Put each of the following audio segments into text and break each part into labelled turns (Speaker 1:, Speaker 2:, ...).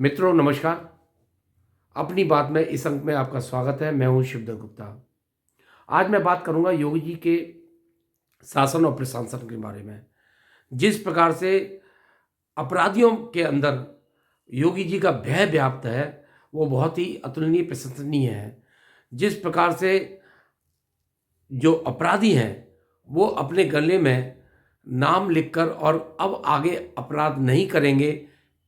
Speaker 1: मित्रों नमस्कार। अपनी बात में इस अंक में आपका स्वागत है। मैं हूं शिवदत्त गुप्ता। आज मैं बात करूंगा योगी जी के शासन और प्रशासन के बारे में। जिस प्रकार से अपराधियों के अंदर योगी जी का भय व्याप्त है वो बहुत ही अतुलनीय प्रशंसनीय है। जिस प्रकार से जो अपराधी हैं वो अपने गले में नाम लिखकर और अब आगे अपराध नहीं करेंगे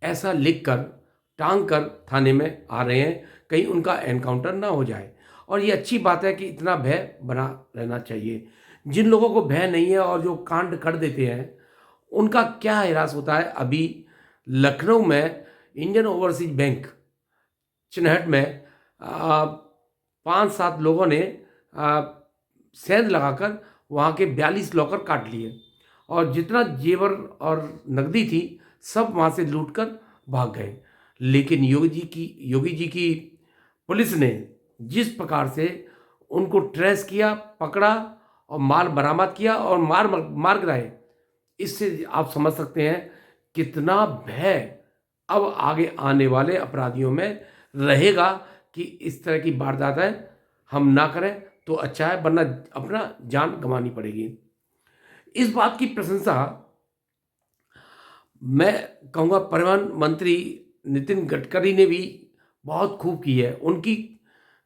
Speaker 1: ऐसा लिखकर टांग कर थाने में आ रहे हैं, कहीं उनका एनकाउंटर ना हो जाए। और ये अच्छी बात है कि इतना भय बना रहना चाहिए। जिन लोगों को भय नहीं है और जो कांड कर देते हैं उनका क्या हैरास होता है। अभी लखनऊ में इंडियन ओवरसीज बैंक चिन्हट में 5-7 लोगों ने सेंध लगाकर वहाँ के 42 लॉकर काट लिए और जितना जेवर और नकदी थी सब वहाँ से लूटकर भाग गए। लेकिन योगी जी की पुलिस ने जिस प्रकार से उनको ट्रेस किया, पकड़ा और माल बरामद किया और मार गिराए, इससे आप समझ सकते हैं कितना भय अब आगे आने वाले अपराधियों में रहेगा कि इस तरह की वारदातें हम ना करें तो अच्छा है, वरना अपना जान गंवानी पड़ेगी। इस बात की प्रशंसा मैं कहूँगा परिवहन मंत्री नितिन गडकरी ने भी बहुत खूब की है। उनकी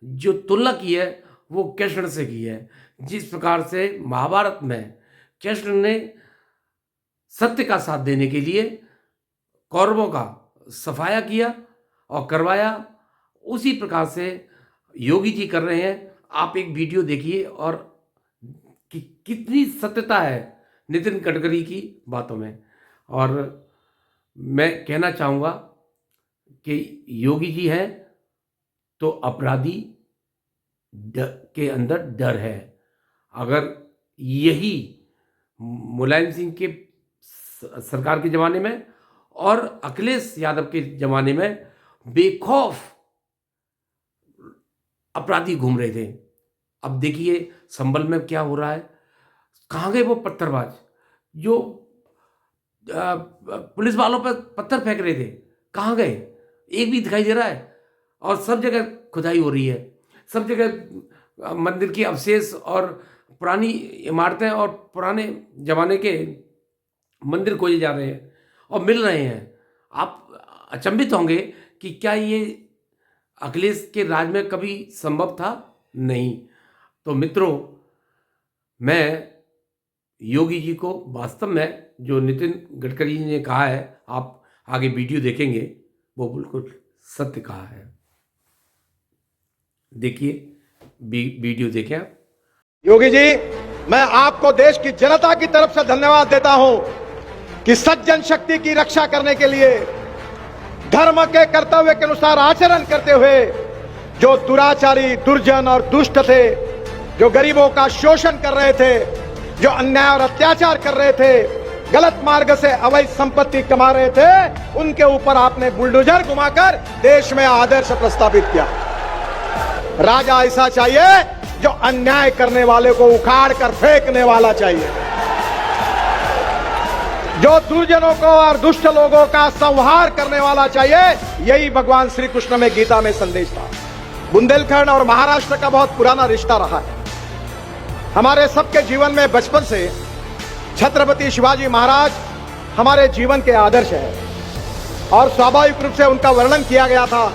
Speaker 1: जो तुलना की है वो कृष्ण से की है। जिस प्रकार से महाभारत में कृष्ण ने सत्य का साथ देने के लिए कौरवों का सफाया किया और करवाया, उसी प्रकार से योगी जी कर रहे हैं। आप एक वीडियो देखिए और कितनी सत्यता है नितिन गडकरी की बातों में। और मैं कहना चाहूँगा कि योगी जी हैं तो अपराधी के अंदर डर है। अगर यही मुलायम सिंह के सरकार के ज़माने में और अखिलेश यादव के ज़माने में बेखौफ अपराधी घूम रहे थे, अब देखिए संभल में क्या हो रहा है। कहाँ गए वो पत्थरबाज जो पुलिस वालों पर पत्थर फेंक रहे थे? कहाँ गए? एक भी दिखाई दे रहा है? और सब जगह खुदाई हो रही है, सब जगह मंदिर के अवशेष और पुरानी इमारतें और पुराने जमाने के मंदिर खोजे जा रहे हैं और मिल रहे हैं। आप अचंभित होंगे कि क्या ये अखिलेश के राज में कभी संभव था? नहीं। तो मित्रों, मैं योगी जी को वास्तव में जो नितिन गडकरी जी ने कहा है, आप आगे वीडियो देखेंगे, वो बिल्कुल सत्य कहा है। देखिए, वीडियो देखें आप।
Speaker 2: योगी जी, मैं आपको देश की जनता की तरफ से धन्यवाद देता हूं कि सज्जन शक्ति की रक्षा करने के लिए धर्म के कर्तव्य के अनुसार आचरण करते हुए जो दुराचारी, दुर्जन और दुष्ट थे, जो गरीबों का शोषण कर रहे थे, जो अन्याय और अत्याचार कर रहे थे, गलत मार्ग से अवैध संपत्ति कमा रहे थे, उनके ऊपर आपने बुलडोजर घुमाकर देश में आदर्श प्रस्थापित किया। राजा ऐसा चाहिए जो अन्याय करने वाले को उखाड़ कर फेंकने वाला चाहिए, जो दुर्जनों को और दुष्ट लोगों का संहार करने वाला चाहिए। यही भगवान श्री कृष्ण में गीता में संदेश था। बुंदेलखंड और महाराष्ट्र का बहुत पुराना रिश्ता रहा है। हमारे सबके जीवन में बचपन से छत्रपति शिवाजी महाराज हमारे जीवन के आदर्श है और स्वाभाविक रूप से उनका वर्णन किया गया था।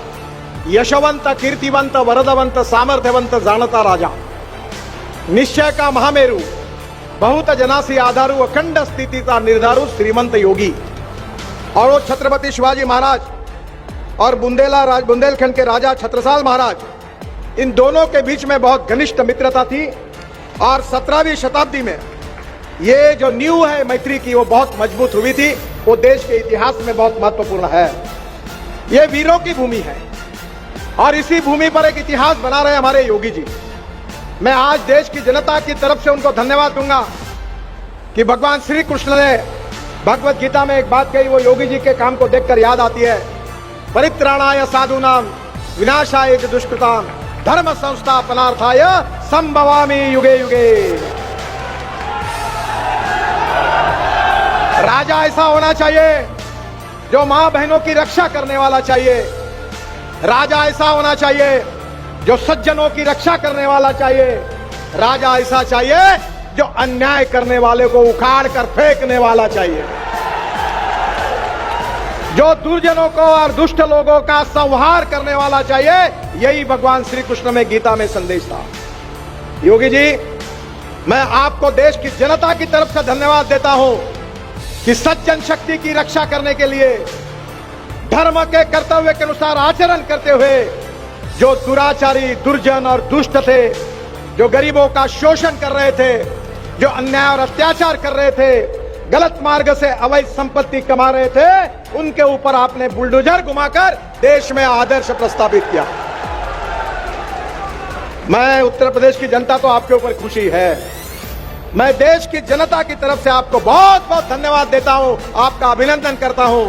Speaker 2: यशवंत, कीर्तिवंत, वरदवंत, सामर्थ्यवंत जानता राजा, निश्चय का महामेरु, बहुत जनासी आधारू, अखंड स्थिति का निर्धारू, श्रीमंत योगी। और वो छत्रपति शिवाजी महाराज और बुंदेलखंड के राजा छत्रसाल महाराज, इन दोनों के बीच में बहुत घनिष्ठ मित्रता थी और 17वीं शताब्दी में ये जो नींव है मैत्री की, वो बहुत मजबूत हुई थी। वो देश के इतिहास में बहुत महत्वपूर्ण है। ये वीरों की भूमि है और इसी भूमि पर एक इतिहास बना रहे हमारे योगी जी। मैं आज देश की जनता की तरफ से उनको धन्यवाद दूंगा कि भगवान श्री कृष्ण ने भगवत गीता में एक बात कही, वो योगी जी के काम को देखकर याद आती है। परित्राणाय साधूनाम विनाशाय च दुष्कृताम धर्म संस्थापनार्थाय संभवामि युगे युगे। राजा ऐसा होना चाहिए जो मां बहनों की रक्षा करने वाला चाहिए। राजा ऐसा होना चाहिए जो सज्जनों की रक्षा करने वाला चाहिए। राजा ऐसा चाहिए जो अन्याय करने वाले को उखाड़ कर फेंकने वाला चाहिए। जो दुर्जनों को और दुष्ट लोगों का संहार करने वाला चाहिए। यही भगवान श्री कृष्ण में गीता में संदेश था। योगी जी, मैं आपको देश की जनता की तरफ से धन्यवाद देता हूं कि सज्जन शक्ति की रक्षा करने के लिए धर्म के कर्तव्य के अनुसार आचरण करते हुए जो दुराचारी, दुर्जन और दुष्ट थे, जो गरीबों का शोषण कर रहे थे, जो अन्याय और अत्याचार कर रहे थे, गलत मार्ग से अवैध संपत्ति कमा रहे थे, उनके ऊपर आपने बुलडोजर घुमाकर देश में आदर्श प्रस्थापित किया। मैं उत्तर प्रदेश की जनता तो आपके ऊपर खुशी है। मैं देश की जनता की तरफ से आपको बहुत बहुत धन्यवाद देता हूं, आपका अभिनंदन करता हूं।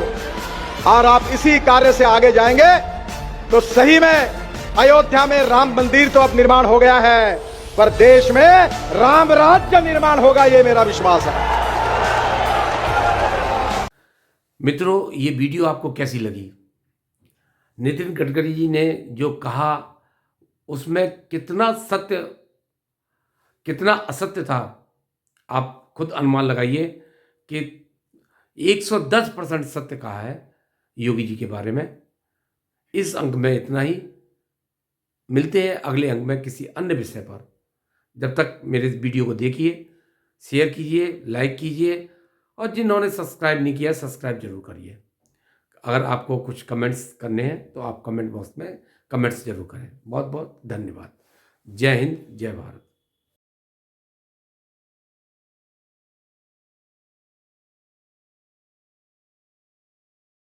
Speaker 2: और आप इसी कार्य से आगे जाएंगे तो सही में अयोध्या में राम मंदिर तो अब निर्माण हो गया है, पर देश में राम राज्य निर्माण होगा, ये मेरा विश्वास है।
Speaker 1: मित्रों, ये वीडियो आपको कैसी लगी? नितिन गडकरी जी ने जो कहा उसमें कितना सत्य कितना असत्य था, आप खुद अनुमान लगाइए कि 110% सत्य कहा है योगी जी के बारे में। इस अंक में इतना ही। मिलते हैं अगले अंक में किसी अन्य विषय पर। जब तक मेरे इस वीडियो को देखिए, शेयर कीजिए, लाइक कीजिए और जिन्होंने सब्सक्राइब नहीं किया सब्सक्राइब जरूर करिए। अगर आपको कुछ कमेंट्स करने हैं तो आप कमेंट बॉक्स में कमेंट्स जरूर करें। बहुत बहुत धन्यवाद। जय हिंद, जय भारत।